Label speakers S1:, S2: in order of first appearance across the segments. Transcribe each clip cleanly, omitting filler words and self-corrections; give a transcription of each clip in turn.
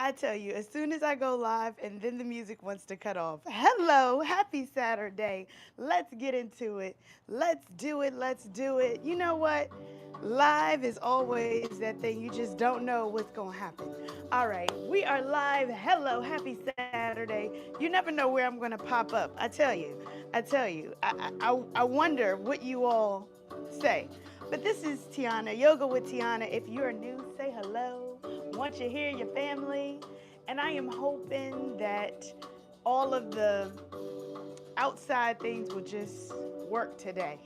S1: I tell you, as soon as I go live and then the music wants to cut off. Hello, happy Saturday. Let's get into it. Let's do it. Let's do it. You know what? Live is always that thing. You just don't know what's going to happen. All right, we are live. Hello, happy Saturday. You never know where I'm going to pop up. I wonder what you all say. But this is Tianna, Yoga with Tianna. If you're new, say hello. Want you here, your family. And I am hoping that all of the outside things will just work today.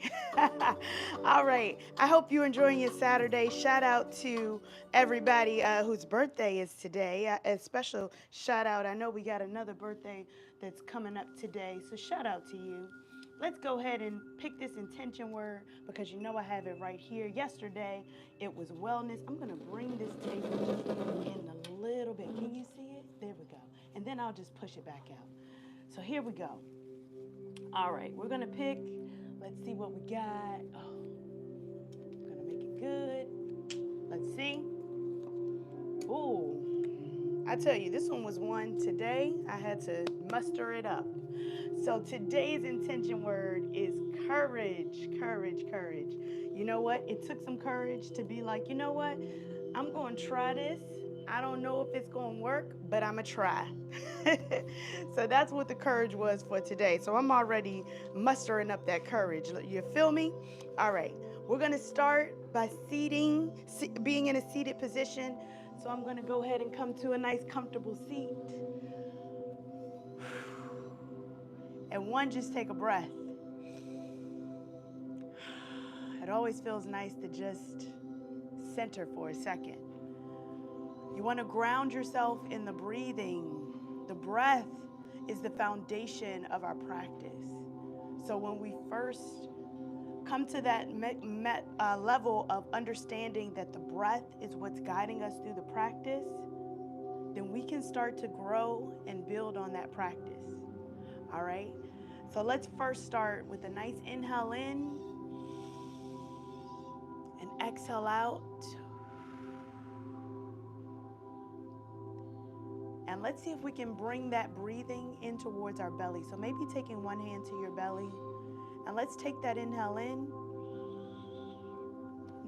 S1: All right. I hope you're enjoying your Saturday. Shout out to everybody whose birthday is today. A special shout out. I know we got another birthday that's coming up today. So shout out to you. Let's go ahead and pick this intention word because you know I have it right here. Yesterday it was wellness. I'm going to bring this table just in a little bit. Can you see it? There we go. And then I'll just push it back out. So here we go. All right, we're gonna pick. Let's see what we got. Oh, we're gonna make it good. Let's see. Ooh, I tell you, this one was one today. I had to muster it up. So today's intention word is courage, courage, courage. You know what? It took some courage to be like, you know what? I'm going to try this. I don't know if it's going to work, but I'm going to try. So that's what the courage was for today. So I'm already mustering up that courage. You feel me? All right. We're going to start by being in a seated position. So I'm going to go ahead and come to a nice comfortable seat. And one, just take a breath. It always feels nice to just center for a second. You want to ground yourself in the breathing. The breath is the foundation of our practice. So when we first come to that level of understanding that the breath is what's guiding us through the practice, then we can start to grow and build on that practice. All right? So let's first start with a nice inhale in and exhale out. And let's see if we can bring that breathing in towards our belly. So maybe taking one hand to your belly. And let's take that inhale in.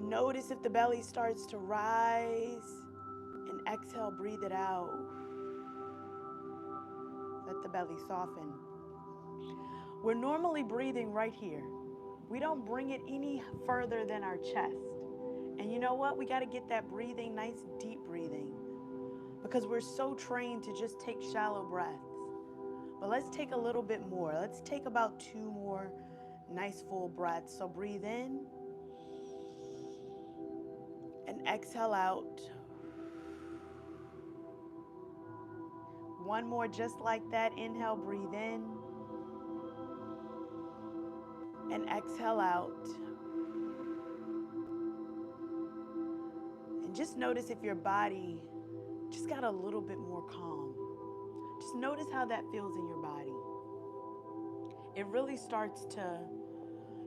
S1: Notice if the belly starts to rise. And exhale, breathe it out. Let the belly soften. We're normally breathing right here. We don't bring it any further than our chest. And you know what? We got to get that breathing, nice deep breathing. Because we're so trained to just take shallow breaths. But let's take a little bit more. Let's take about 2 more nice full breaths. So breathe in and exhale out. One more just like that. Inhale, breathe in and exhale out. And just notice if your body just got a little bit more calm. Just notice how that feels in your body. It really starts to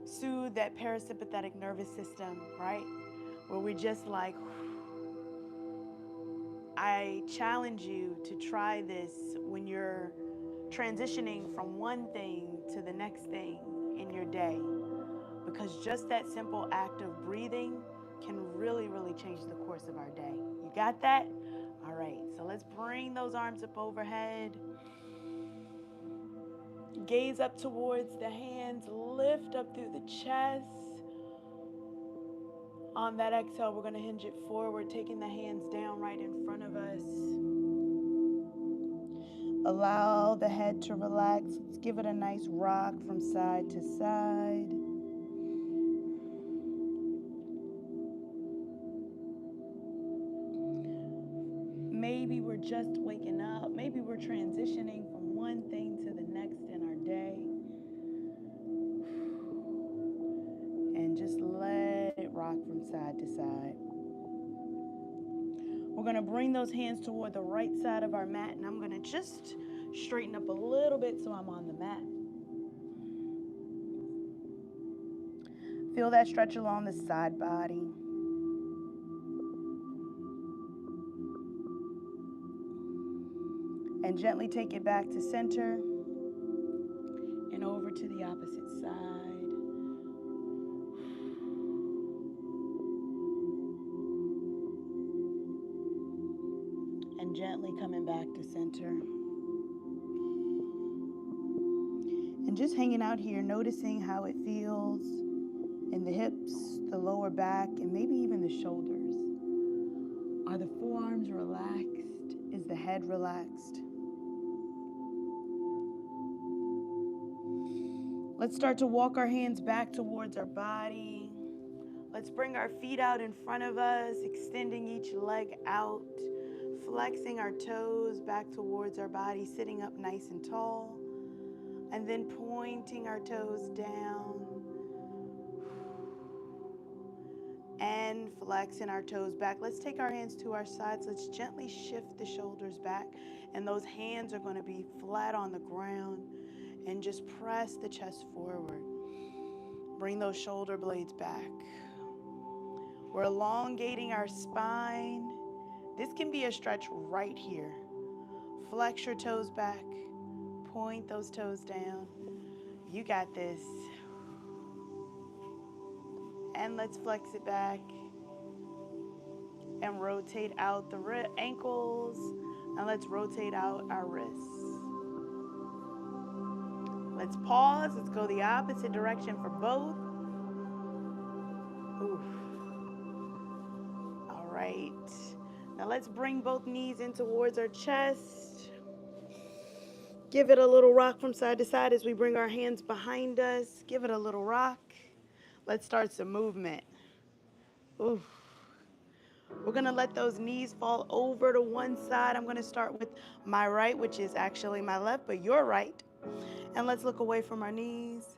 S1: soothe that parasympathetic nervous system, right? Where we're just like, I challenge you to try this when you're transitioning from one thing to the next thing in your day. Because just that simple act of breathing can really, really change the course of our day. You got that? All right, so let's bring those arms up overhead. Gaze up towards the hands, lift up through the chest. On that exhale, we're going to hinge it forward, taking the hands down right in front of us. Allow the head to relax. Let's give it a nice rock from side to side. Maybe we're just waking up. Maybe we're transitioning from one thing to the next in our day. And just let it rock from side to side. We're going to bring those hands toward the right side of our mat, and I'm going to just straighten up a little bit so I'm on the mat. Feel that stretch along the side body. And gently take it back to center and over to the opposite side. And gently coming back to center. And just hanging out here, noticing how it feels in the hips, the lower back, and maybe even the shoulders. Are the forearms relaxed? Is the head relaxed? Let's start to walk our hands back towards our body. Let's bring our feet out in front of us, extending each leg out, flexing our toes back towards our body, sitting up nice and tall, and then pointing our toes down and flexing our toes back. Let's take our hands to our sides. Let's gently shift the shoulders back, and those hands are going to be flat on the ground, and just press the chest forward. Bring those shoulder blades back. We're elongating our spine. This can be a stretch right here. Flex your toes back. Point those toes down. You got this. And let's flex it back. And rotate out the ankles. And let's rotate out our wrists. Let's pause. Let's go the opposite direction for both. Oof. All right. Now let's bring both knees in towards our chest. Give it a little rock from side to side as we bring our hands behind us. Give it a little rock. Let's start some movement. Oof. We're going to let those knees fall over to one side. I'm going to start with my right, which is actually my left, but your right. And let's look away from our knees.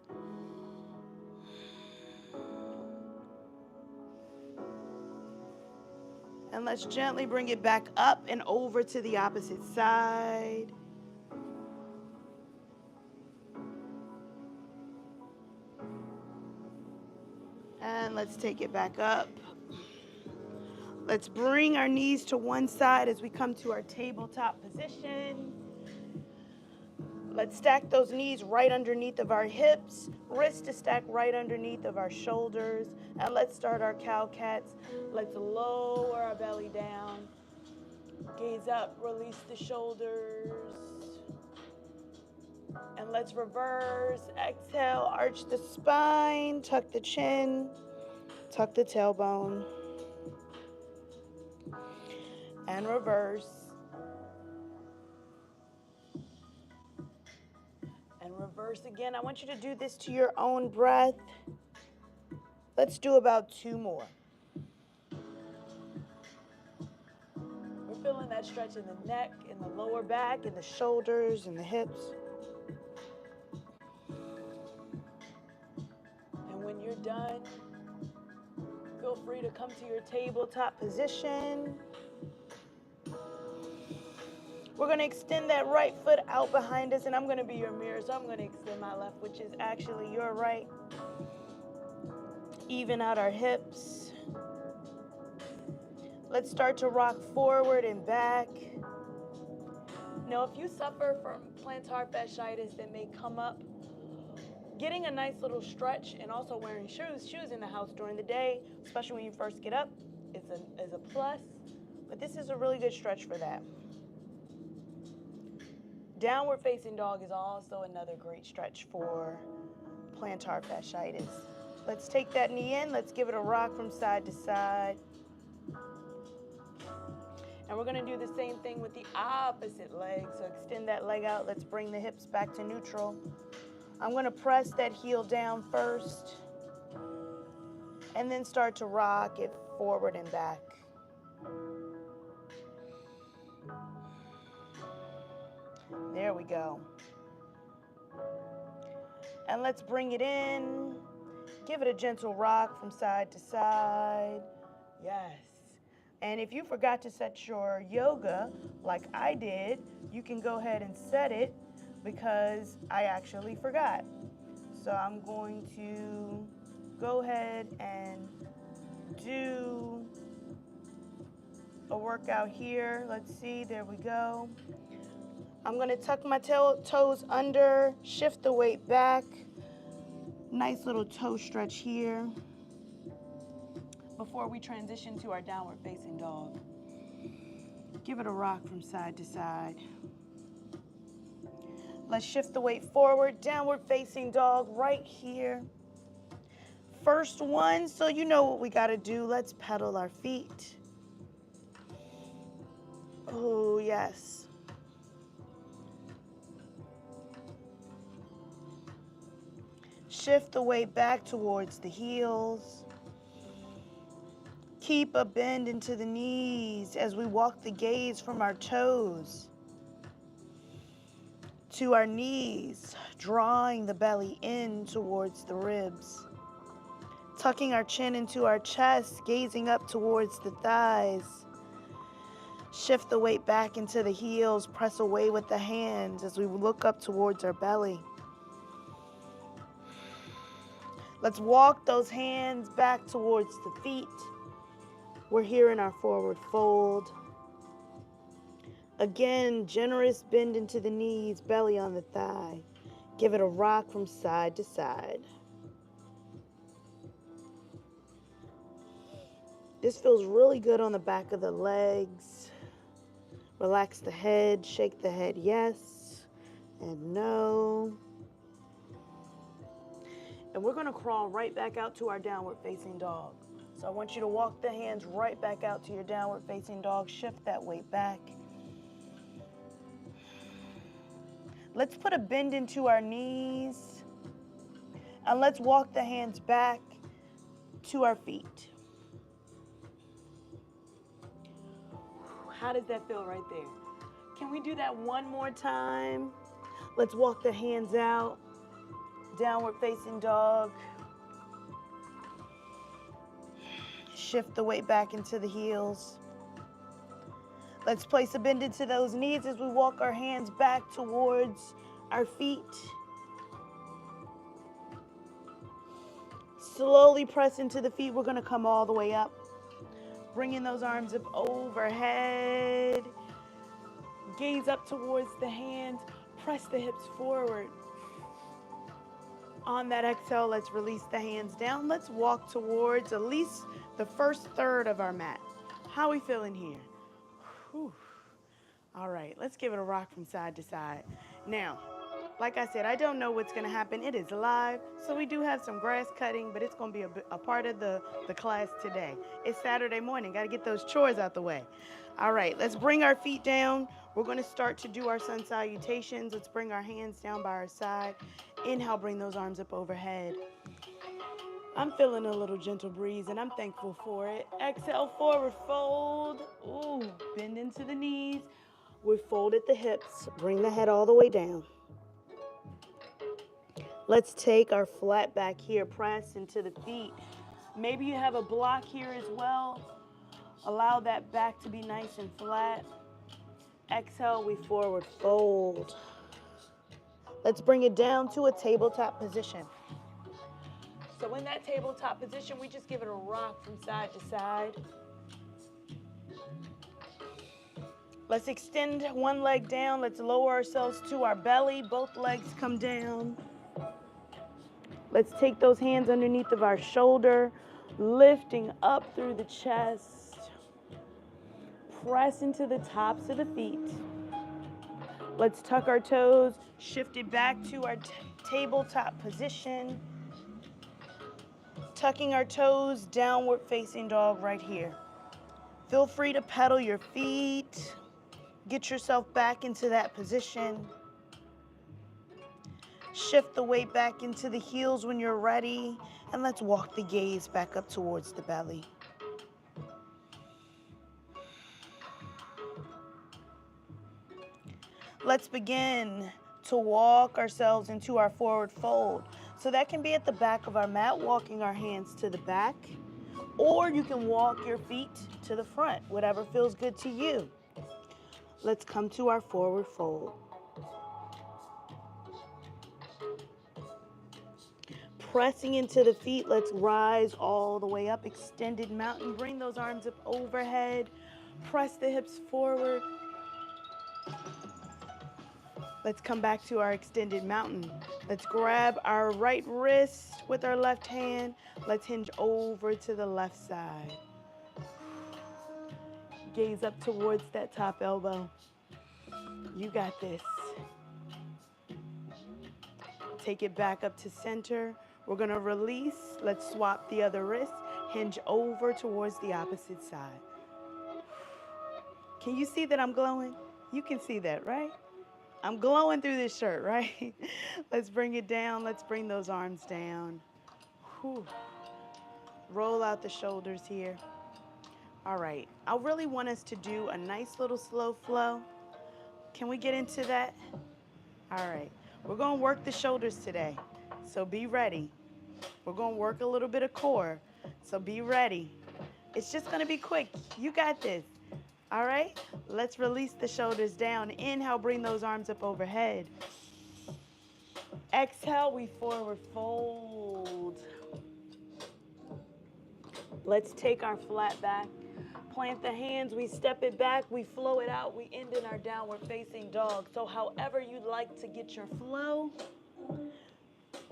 S1: And let's gently bring it back up and over to the opposite side. And let's take it back up. Let's bring our knees to one side as we come to our tabletop position. Let's stack those knees right underneath of our hips, wrists to stack right underneath of our shoulders. And let's start our cow-cats. Let's lower our belly down. Gaze up, release the shoulders. And let's reverse. Exhale, arch the spine, tuck the chin, tuck the tailbone. And reverse. And reverse again. I want you to do this to your own breath. Let's do about 2 more. We're feeling that stretch in the neck, in the lower back, in the shoulders, and the hips. And when you're done, feel free to come to your tabletop position. We're going to extend that right foot out behind us, and I'm going to be your mirror, so I'm going to extend my left, which is actually your right. Even out our hips. Let's start to rock forward and back. Now, if you suffer from plantar fasciitis that may come up, getting a nice little stretch and also wearing shoes in the house during the day, especially when you first get up, is a plus. But this is a really good stretch for that. Downward facing dog is also another great stretch for plantar fasciitis. Let's take that knee in. Let's give it a rock from side to side. And we're going to do the same thing with the opposite leg. So extend that leg out. Let's bring the hips back to neutral. I'm going to press that heel down first. And then start to rock it forward and back. There we go. And let's bring it in. Give it a gentle rock from side to side. Yes. And if you forgot to set your yoga like I did, you can go ahead and set it because I actually forgot. So I'm going to go ahead and do a workout here. Let's see, there we go. I'm going to tuck my toes under, shift the weight back. Nice little toe stretch here before we transition to our downward facing dog. Give it a rock from side to side. Let's shift the weight forward, downward facing dog right here. First one, so you know what we got to do. Let's pedal our feet. Oh, yes. Shift the weight back towards the heels. Keep a bend into the knees as we walk the gaze from our toes to our knees, drawing the belly in towards the ribs. Tucking our chin into our chest, gazing up towards the thighs. Shift the weight back into the heels, press away with the hands as we look up towards our belly. Let's walk those hands back towards the feet. We're here in our forward fold. Again, generous bend into the knees, belly on the thigh. Give it a rock from side to side. This feels really good on the back of the legs. Relax the head, shake the head yes and no. And we're going to crawl right back out to our downward facing dog. So I want you to walk the hands right back out to your downward facing dog. Shift that weight back. Let's put a bend into our knees. And let's walk the hands back to our feet. How does that feel right there? Can we do that one more time? Let's walk the hands out. Downward facing dog. Shift the weight back into the heels. Let's place a bend into those knees as we walk our hands back towards our feet. Slowly press into the feet. We're going to come all the way up. Bringing those arms up overhead. Gaze up towards the hands. Press the hips forward. On that exhale, let's release the hands down. Let's walk towards at least the first third of our mat. How are we feeling here? Whew. All right, let's give it a rock from side to side. Now, like I said, I don't know what's going to happen. It is live, so we do have some grass cutting, but it's going to be a part of the class today. It's Saturday morning. Got to get those chores out the way. All right, let's bring our feet down. We're going to start to do our sun salutations. Let's bring our hands down by our side. Inhale, bring those arms up overhead. I'm feeling a little gentle breeze, and I'm thankful for it. Exhale, forward fold. Ooh, bend into the knees. We fold at the hips. Bring the head all the way down. Let's take our flat back here, press into the feet. Maybe you have a block here as well. Allow that back to be nice and flat. Exhale, we forward fold. Let's bring it down to a tabletop position. So in that tabletop position, we just give it a rock from side to side. Let's extend one leg down. Let's lower ourselves to our belly. Both legs come down. Let's take those hands underneath of our shoulder, lifting up through the chest. Press into the tops of the feet. Let's tuck our toes, shift it back to our tabletop position. Tucking our toes, downward facing dog right here. Feel free to pedal your feet. Get yourself back into that position. Shift the weight back into the heels when you're ready. And let's walk the gaze back up towards the belly. Let's begin to walk ourselves into our forward fold. So that can be at the back of our mat, walking our hands to the back. Or you can walk your feet to the front, whatever feels good to you. Let's come to our forward fold. Pressing into the feet, let's rise all the way up, extended mountain. Bring those arms up overhead. Press the hips forward. Let's come back to our extended mountain. Let's grab our right wrist with our left hand. Let's hinge over to the left side. Gaze up towards that top elbow. You got this. Take it back up to center. We're gonna release. Let's swap the other wrist. Hinge over towards the opposite side. Can you see that I'm glowing? You can see that, right? I'm glowing through this shirt, right? Let's bring it down. Let's bring those arms down. Whew. Roll out the shoulders here. All right. I really want us to do a nice little slow flow. Can we get into that? All right. We're going to work the shoulders today, so be ready. We're going to work a little bit of core, so be ready. It's just going to be quick. You got this. All right? Let's release the shoulders down. Inhale, bring those arms up overhead. Exhale, we forward fold. Let's take our flat back. Plant the hands, we step it back, we flow it out, we end in our downward facing dog. So however you'd like to get your flow,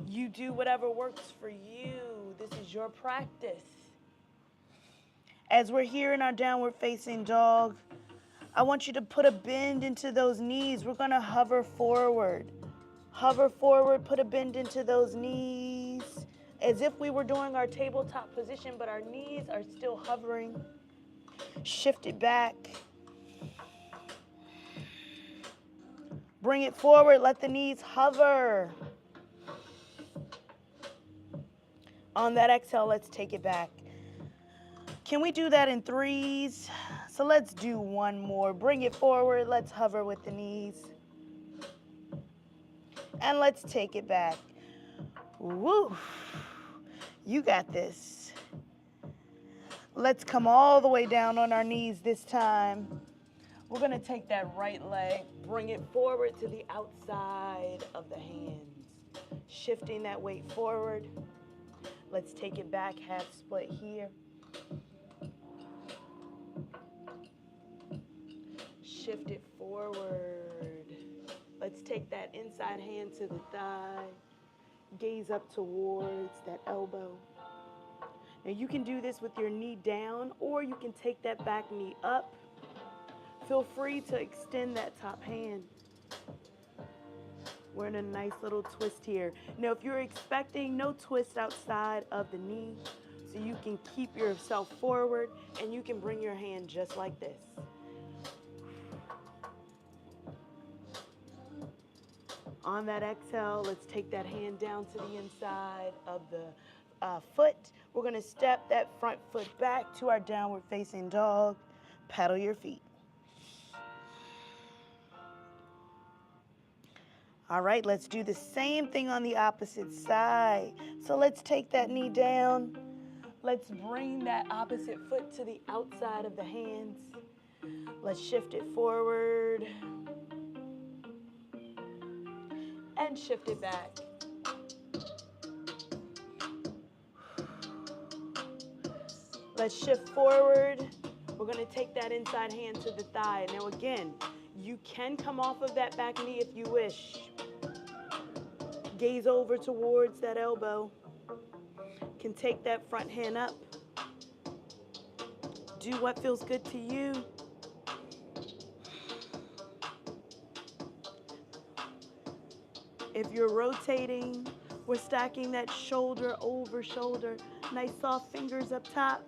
S1: you do whatever works for you. This is your practice. As we're here in our downward facing dog, I want you to put a bend into those knees. We're gonna hover forward. Hover forward, put a bend into those knees. As if we were doing our tabletop position, but our knees are still hovering. Shift it back. Bring it forward, let the knees hover. On that exhale, let's take it back. Can we do that in threes? So let's do one more. Bring it forward, let's hover with the knees. And let's take it back. Woo! You got this. Let's come all the way down on our knees this time. We're going to take that right leg, bring it forward to the outside of the hands. Shifting that weight forward. Let's take it back, half split here. Shift it forward. Let's take that inside hand to the thigh. Gaze up towards that elbow. Now you can do this with your knee down, or you can take that back knee up. Feel free to extend that top hand. We're in a nice little twist here. Now if you're expecting no twist outside of the knee, so you can keep yourself forward and you can bring your hand just like this. On that exhale, let's take that hand down to the inside of the foot. We're going to step that front foot back to our downward facing dog. Paddle your feet. All right, let's do the same thing on the opposite side. So let's take that knee down. Let's bring that opposite foot to the outside of the hands. Let's shift it forward. And shift it back. Let's shift forward. We're going to take that inside hand to the thigh. Now again, you can come off of that back knee if you wish. Gaze over towards that elbow. Can take that front hand up. Do what feels good to you. If you're rotating, we're stacking that shoulder over shoulder. Nice soft fingers up top.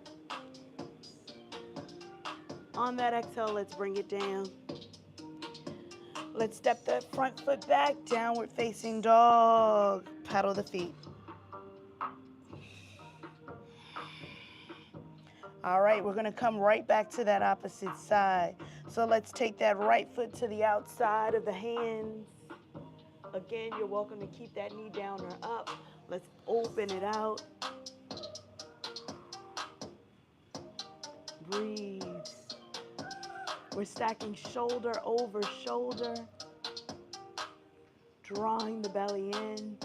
S1: On that exhale, let's bring it down. Let's step that front foot back, downward facing dog. Paddle the feet. All right, we're gonna come right back to that opposite side. So let's take that right foot to the outside of the hands. Again, you're welcome to keep that knee down or up. Let's open it out. Breathe. We're stacking shoulder over shoulder, drawing the belly in.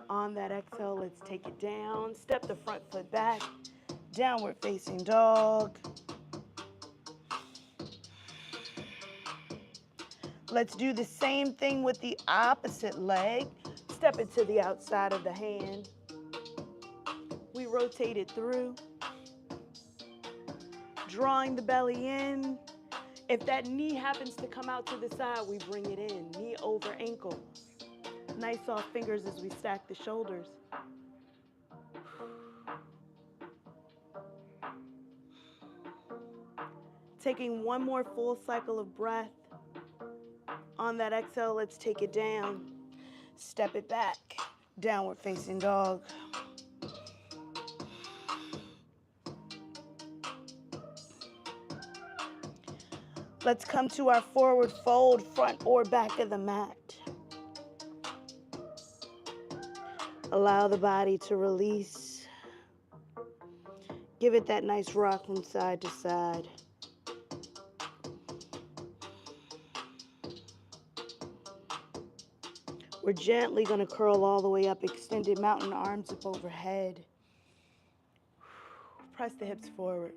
S1: On that exhale, let's take it down. Step the front foot back, downward facing dog. Let's do the same thing with the opposite leg. Step it to the outside of the hand. We rotate it through, drawing the belly in. If that knee happens to come out to the side, we bring it in, knee over ankle. Nice soft fingers as we stack the shoulders. Taking one more full cycle of breath. On that exhale, let's take it down. Step it back, downward facing dog. Let's come to our forward fold, front or back of the mat. Allow the body to release. Give it that nice rock from side to side. We're gently going to curl all the way up, extended mountain arms up overhead. Press the hips forward.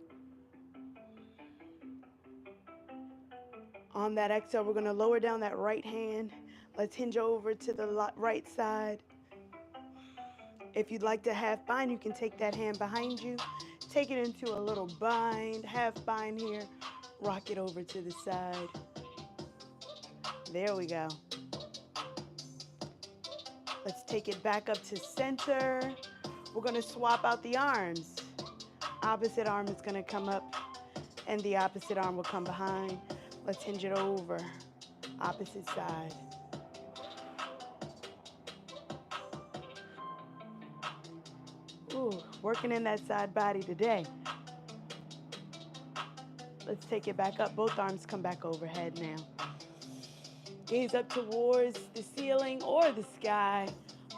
S1: On that exhale, we're going to lower down that right hand. Let's hinge over to the right side. If you'd like to half bind, you can take that hand behind you. Take it into a little bind, half bind here. Rock it over to the side. There we go. Let's take it back up to center. We're going to swap out the arms. Opposite arm is going to come up, and the opposite arm will come behind. Let's hinge it over, opposite side. Ooh, working in that side body today. Let's take it back up. Both arms come back overhead now. Gaze up towards the ceiling or the sky.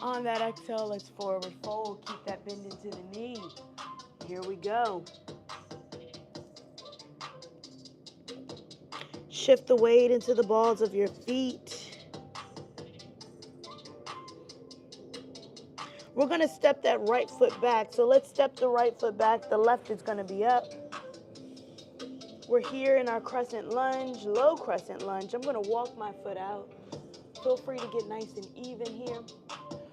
S1: On that exhale, let's forward fold. Keep that bend into the knee. Here we go. Shift the weight into the balls of your feet. We're going to step that right foot back. So let's step the right foot back. The left is going to be up. We're here in our crescent lunge, low crescent lunge. I'm going to walk my foot out. Feel free to get nice and even here.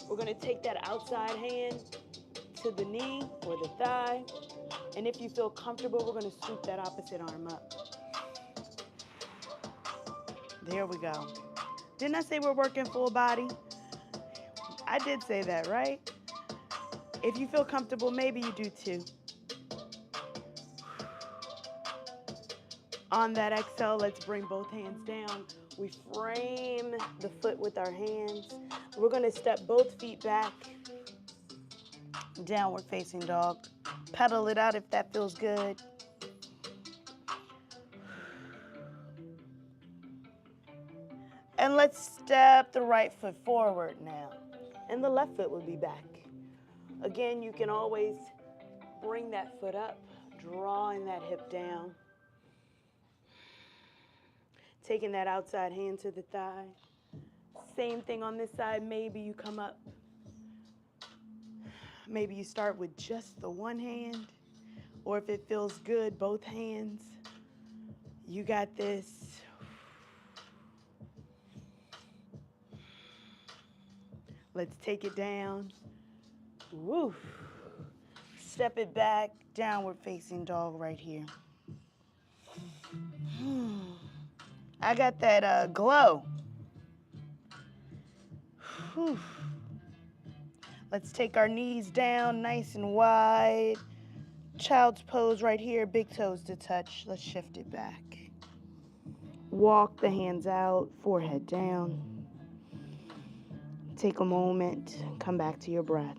S1: We're going to take that outside hand to the knee or the thigh. And if you feel comfortable, we're going to scoop that opposite arm up. There we go. Didn't I say we're working full body? I did say that, right? If you feel comfortable, maybe you do too. On that exhale, let's bring both hands down. We frame the foot with our hands. We're going to step both feet back. Downward facing dog. Pedal it out if that feels good. And let's step the right foot forward now. And the left foot will be back. Again, you can always bring that foot up, drawing that hip down. Taking that outside hand to the thigh. Same thing on this side. Maybe you come up. Maybe you start with just the one hand. Or if it feels good, both hands. You got this. Let's take it down. Woo. Step it back, downward facing dog right here. I got that glow. Whew. Let's take our knees down nice and wide. Child's pose right here, big toes to touch. Let's shift it back. Walk the hands out, forehead down. Take a moment, come back to your breath.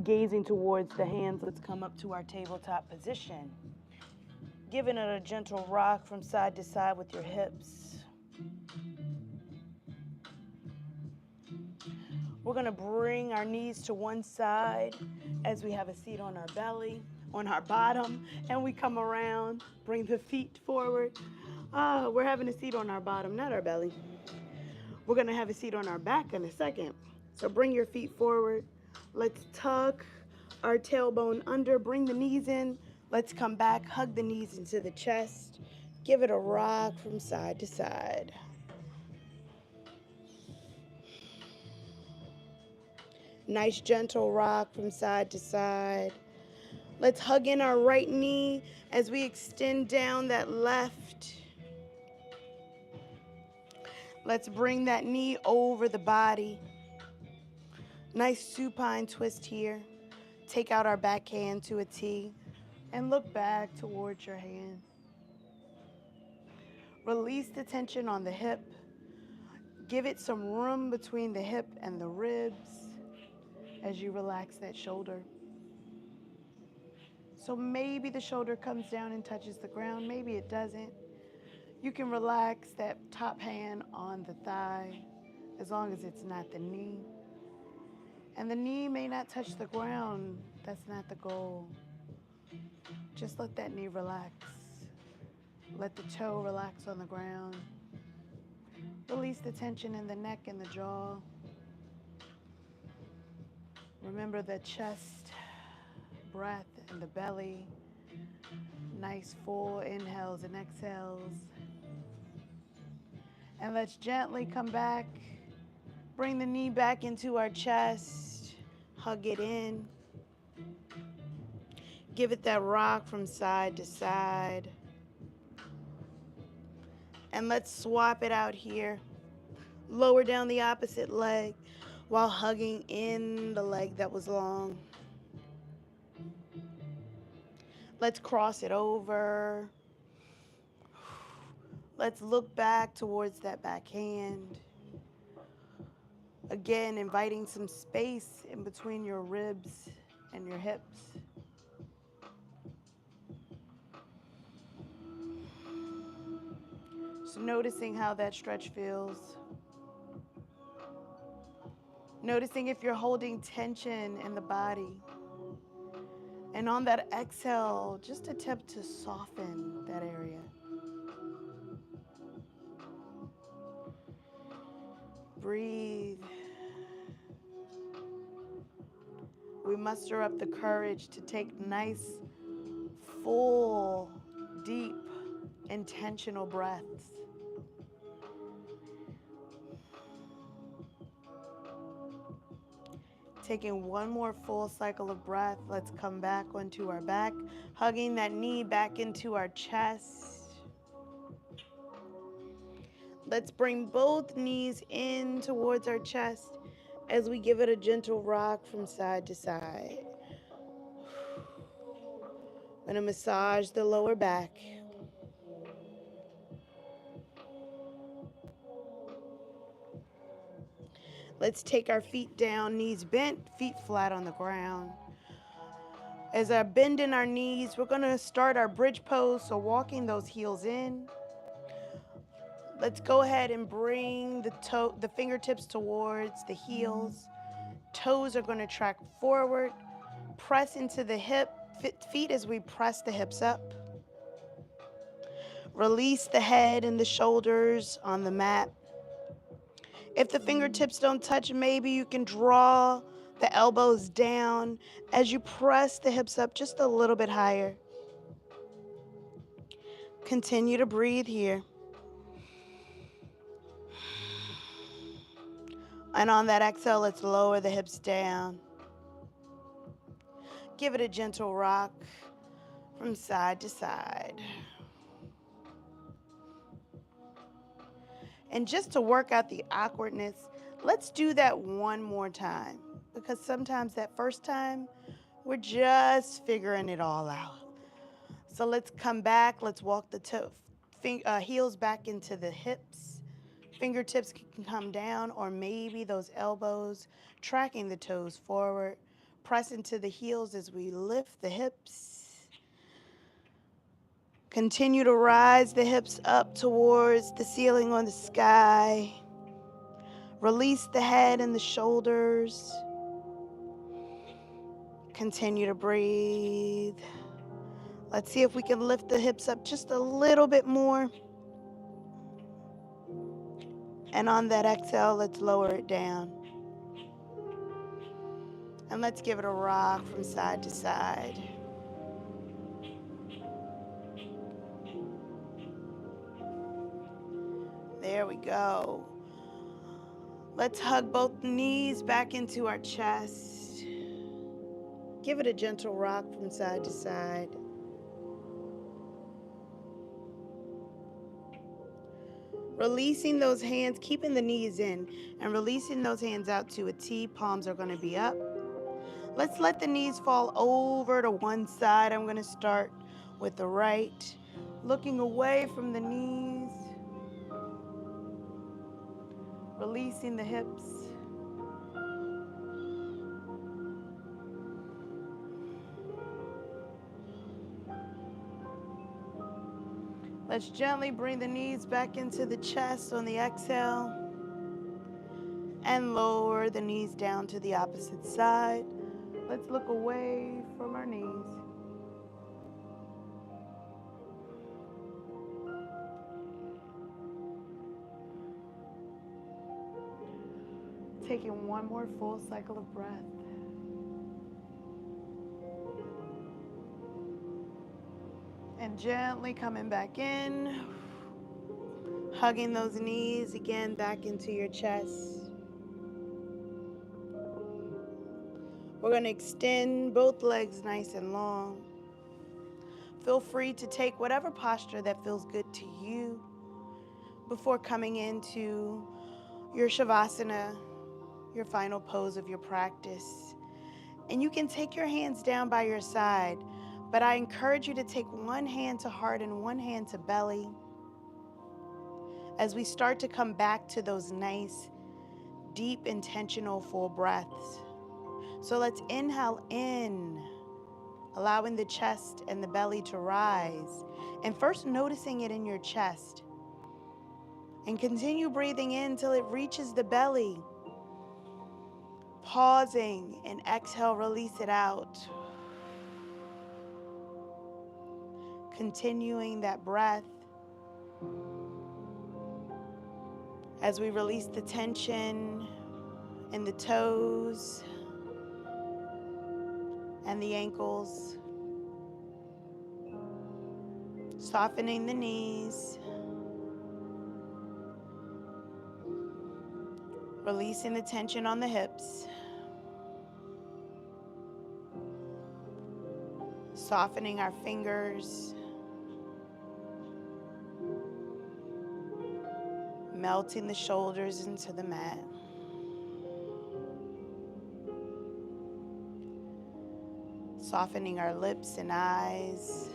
S1: Gazing towards the hands, let's come up to our tabletop position. Giving it a gentle rock from side to side with your hips. We're going to bring our knees to one side as we have a seat on our belly, on our bottom, and we come around, bring the feet forward. We're having a seat on our bottom, not our belly. We're going to have a seat on our back in a second. So bring your feet forward. Let's tuck our tailbone under, bring the knees in. Let's come back, hug the knees into the chest. Give it a rock from side to side. Nice gentle rock from side to side. Let's hug in our right knee as we extend down that left. Let's bring that knee over the body. Nice supine twist here. Take out our back hand to a T and look back towards your hand. Release the tension on the hip. Give it some room between the hip and the ribs as you relax that shoulder. So maybe the shoulder comes down and touches the ground, maybe it doesn't. You can relax that top hand on the thigh as long as it's not the knee. And the knee may not touch the ground. That's not the goal. Just let that knee relax. Let the toe relax on the ground. Release the tension in the neck and the jaw. Remember the chest, breath, and the belly. Nice full inhales and exhales. And let's gently come back. Bring the knee back into our chest. Hug it in. Give it that rock from side to side. And let's swap it out here. Lower down the opposite leg while hugging in the leg that was long. Let's cross it over. Let's look back towards that back hand. Again, inviting some space in between your ribs and your hips. So noticing how that stretch feels. Noticing if you're holding tension in the body. And on that exhale, just attempt to soften that area. Breathe. We muster up the courage to take nice, full, deep, intentional breaths. Taking one more full cycle of breath, let's come back onto our back, hugging that knee back into our chest. Let's bring both knees in towards our chest as we give it a gentle rock from side to side. I'm going to massage the lower back. Let's take our feet down, knees bent, feet flat on the ground. As I bend in our knees, we're going to start our bridge pose, so walking those heels in. Let's go ahead and bring the fingertips towards the heels. Toes are going to track forward. Press into the feet as we press the hips up. Release the head and the shoulders on the mat. If the fingertips don't touch, maybe you can draw the elbows down as you press the hips up just a little bit higher. Continue to breathe here. And on that exhale, let's lower the hips down. Give it a gentle rock from side to side. And just to work out the awkwardness, let's do that one more time. Because sometimes that first time, we're just figuring it all out. So let's come back. Let's walk the heels back into the hips. Fingertips can come down, or maybe those elbows tracking the toes forward. Press into the heels as we lift the hips. Continue to rise the hips up towards the ceiling or the sky. Release the head and the shoulders. Continue to breathe. Let's see if we can lift the hips up just a little bit more. And on that exhale, let's lower it down. And let's give it a rock from side to side. There we go. Let's hug both knees back into our chest. Give it a gentle rock from side to side. Releasing those hands, keeping the knees in, and releasing those hands out to a T. Palms are going to be up. Let's let the knees fall over to one side. I'm going to start with the right, looking away from the knees, releasing the hips. Let's gently bring the knees back into the chest on the exhale and lower the knees down to the opposite side. Let's look away from our knees. Taking one more full cycle of breath. And gently coming back in, hugging those knees again back into your chest. We're going to extend both legs nice and long. Feel free to take whatever posture that feels good to you before coming into your Shavasana, your final pose of your practice. And you can take your hands down by your side, but I encourage you to take one hand to heart and one hand to belly as we start to come back to those nice, deep, intentional full breaths. So let's inhale in, allowing the chest and the belly to rise, and first noticing it in your chest. And continue breathing in till it reaches the belly. Pausing, and exhale, release it out. Continuing that breath as we release the tension in the toes and the ankles. Softening the knees. Releasing the tension on the hips. Softening our fingers. Melting the shoulders into the mat. Softening our lips and eyes.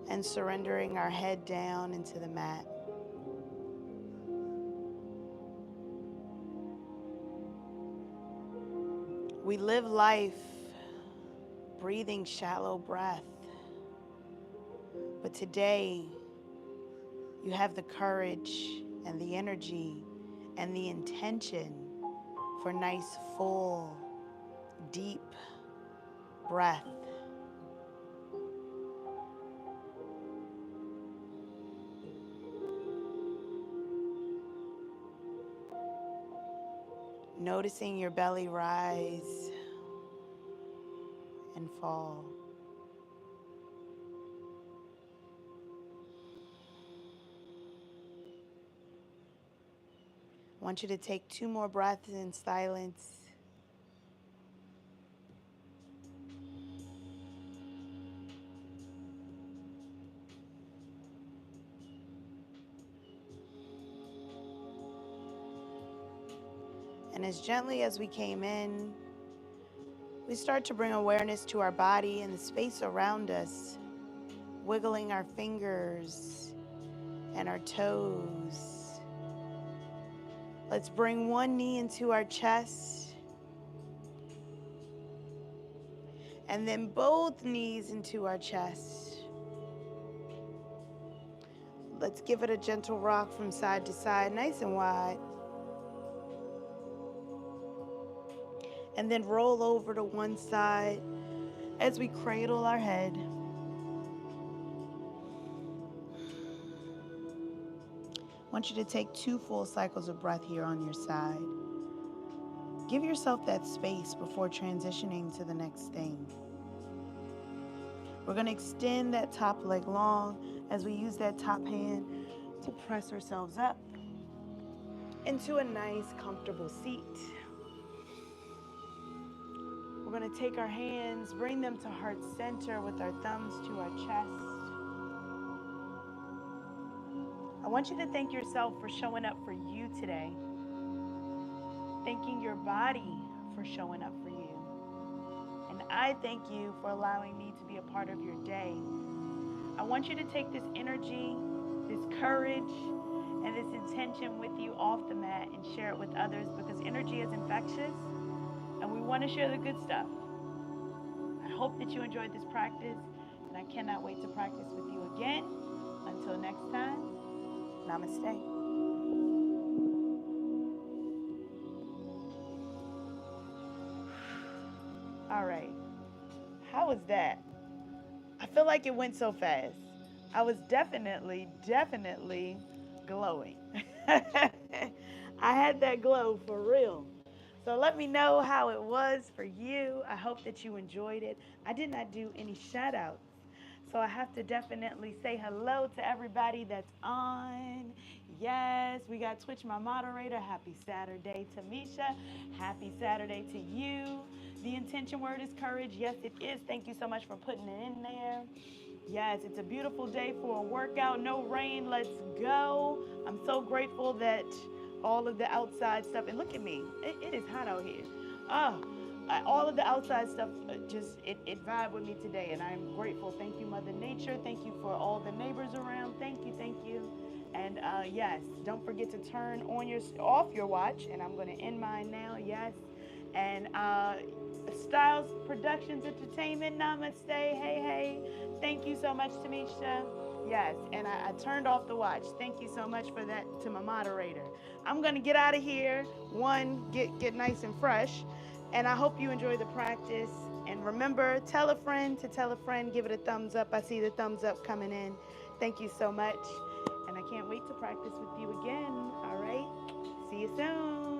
S1: And surrendering our head down into the mat. We live life breathing shallow breath. But today, you have the courage and the energy and the intention for nice, full, deep breath. Noticing your belly rise and fall. I want you to take 2 more breaths in silence. And as gently as we came in, we start to bring awareness to our body and the space around us, wiggling our fingers and our toes. Let's bring one knee into our chest, and then both knees into our chest. Let's give it a gentle rock from side to side, nice and wide. And then roll over to one side as we cradle our head. I want you to take 2 full cycles of breath here on your side. Give yourself that space before transitioning to the next thing. We're going to extend that top leg long as we use that top hand to press ourselves up into a nice, comfortable seat. We're going to take our hands, bring them to heart center with our thumbs to our chest. I want you to thank yourself for showing up for you today. Thanking your body for showing up for you. And I thank you for allowing me to be a part of your day. I want you to take this energy, this courage, and this intention with you off the mat and share it with others, because energy is infectious and we want to share the good stuff. I hope that you enjoyed this practice, and I cannot wait to practice with you again. Until next time, namaste. All right. How was that? I feel like it went so fast. I was definitely glowing. I had that glow for real. So let me know how it was for you. I hope that you enjoyed it. I did not do any shout outs. So I have to definitely say hello to everybody that's on. Yes, we got Twitch, my moderator. Happy Saturday, Tamisha. Happy Saturday to you. The intention word is courage. Yes, it is. Thank you so much for putting it in there. Yes, it's a beautiful day for a workout. No rain. Let's go. I'm so grateful that all of the outside stuff, and look at me. It is hot out here. Oh, all of the outside stuff it vibed with me today, and I'm grateful. Thank you, Mother Nature. Thank you for all the neighbors around. Thank you. And yes, don't forget to turn off your watch, and I'm going to end mine now. Yes, and Styles Productions Entertainment. Namaste. Hey. Thank you so much, Tamisha. Yes, and I turned off the watch. Thank you so much for that to my moderator. I'm going to get out of here. Get nice and fresh. And I hope you enjoy the practice. And remember, tell a friend to tell a friend. Give it a thumbs up. I see the thumbs up coming in. Thank you so much. And I can't wait to practice with you again. All right. See you soon.